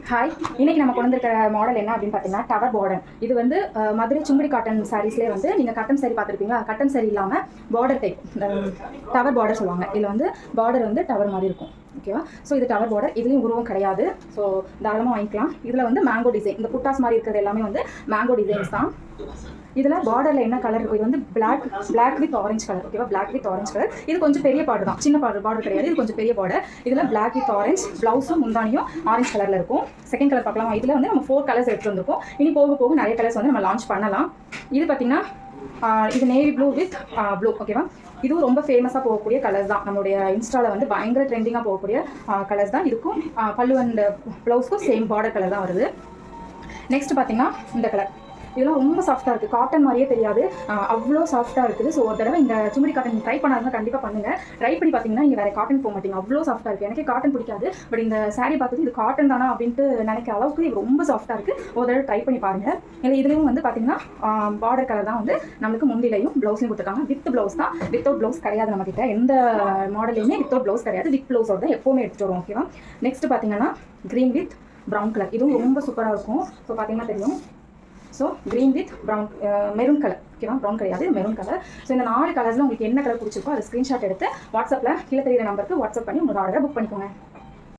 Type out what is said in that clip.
Hi, இன்னைக்கு நம்ம கொண்டு வந்திருக்கிற மாடல் என்ன அப்படின்னு பார்த்தீங்கன்னா டவர் பார்டர். இது வந்து மதுரை சுங்குடி காட்டன் சாரீஸ்லேயே வந்து நீங்கள் கட்டன் சாரி பார்த்துருப்பீங்களா? கட்டன் சாரி இல்லாமல் பார்டர் டைப் டவர் பார்டர் சொல்லுவாங்க. இதில் வந்து பார்டர் வந்து டவர் மாதிரி இருக்கும். ஓகேவா? ஸோ இது டவர் பார்டர். இதுலேயும் உருவம் கிடையாது. ஸோ தாராளமாக வாங்கிக்கலாம். இதில் வந்து மேங்கோ டிசைன், இந்த புட்டாஸ் மாதிரி இருக்கிறது எல்லாமே வந்து மேங்கோ டிசைன்ஸ் தான். இதில் பார்டரில் என்ன கலர் இருக்கும்? இது வந்து பிளாக் வித் ஆரஞ்சு கலர். ஓகேவா? Black with orange colour. இது கொஞ்சம் பெரிய பார்டர் தான், சின்ன பார்டர் கிடையாது. இது கொஞ்சம் பெரிய பார்டர். இதில் பிளாக் வித் ஆரஞ்சு, ப்ளவுஸும் முந்தானியும் ஆரஞ்சு கலரில் இருக்கும். செகண்ட் கலர் பார்க்கலாம். இதில் வந்து நம்ம 4 கலர்ஸ் எடுத்து வந்திருக்கோம். இனி போக போக நிறைய கலர்ஸ் வந்து நம்ம லான்ச் பண்ணலாம். இது பார்த்தீங்கன்னா இது நேவி ப்ளூ வித் ப்ளூ. ஓகேவா? இதுவும் ரொம்ப ஃபேமஸாக போகக்கூடிய கலர்ஸ் தான். நம்மளுடைய இன்ஸ்டாவில் வந்து பயங்கர ட்ரெண்டிங்காக போகக்கூடிய கலர்ஸ் தான். இதுக்கும் பல்லு அண்ட் ப்ளவுஸ்க்கும் சேம் பார்டர் கலர் தான் வருது. நெக்ஸ்ட் பார்த்தீங்கன்னா இந்த கலர். இதெல்லாம் ரொம்ப சாஃப்ட்டாக இருக்குது. காட்டன் மாதிரியே தெரியாது, அவ்வளோ சாஃப்ட்டாக இருக்குது. ஸோ ஒரு தடவை இந்த சுங்குடி காட்டன் ட்ரை பண்ணாங்க, கண்டிப்பாக பண்ணுங்கள். ட்ரை பண்ணி பார்த்தீங்கன்னா நீங்கள் வேறு காட்டன் போக மாட்டீங்க, அவ்வளோ சாஃப்ட்டாக இருக்குது. எனக்கு காட்டன் பிடிக்காது, பட் இந்த சாரீ பார்த்துட்டு இது காட்டன் தானா அப்படின்ட்டு நினைக்கிற அளவுக்கு இது ரொம்ப சாஃப்ட்டாக இருக்குது. ஒரு தடவை ட்ரை பண்ணி பாருங்கள். இல்லை இதுலேயும் வந்து பார்த்தீங்கன்னா பார்டர் கலர் தான் வந்து நம்மளுக்கு முந்திலையும் ப்ளவுஸையும் கொடுத்துருக்காங்க. வித் ப்ளவுஸ் தான், வித்தவுட் ப்ளவுஸ் கிடையாது. நம்மக்கிட்ட எந்த மாடலையுமே வித்தவுட் ப்ளவுஸ் கிடையாது, வித் ப்ளவுஸோட தான் எப்போவுமே எடுத்துகிட்டு வரும். ஓகேவா? நெக்ஸ்ட் பார்த்தீங்கன்னா க்ரீன் வித் ப்ரௌன் கலர். இதுவும் ரொம்ப சூப்பராக இருக்கும். ஸோ பார்த்தீங்கன்னா தெரியும். So green with brown, maroon colour. ஓகேவா? ப்ரௌன் கிடையாது, மெரூன் கலர். ஸோ இந்த 4 கலர்ஸில் உங்களுக்கு என்ன கலர் பிடிச்சிருக்கோ அதை ஸ்க்ரீன்ஷாட் எடுத்து வாட்ஸ்அப்பில் கீழே தெரியிற நம்பருக்கு வாட்ஸ்அப் பண்ணி உங்களோட ஆர்டரை புக் பண்ணிக்கோங்க.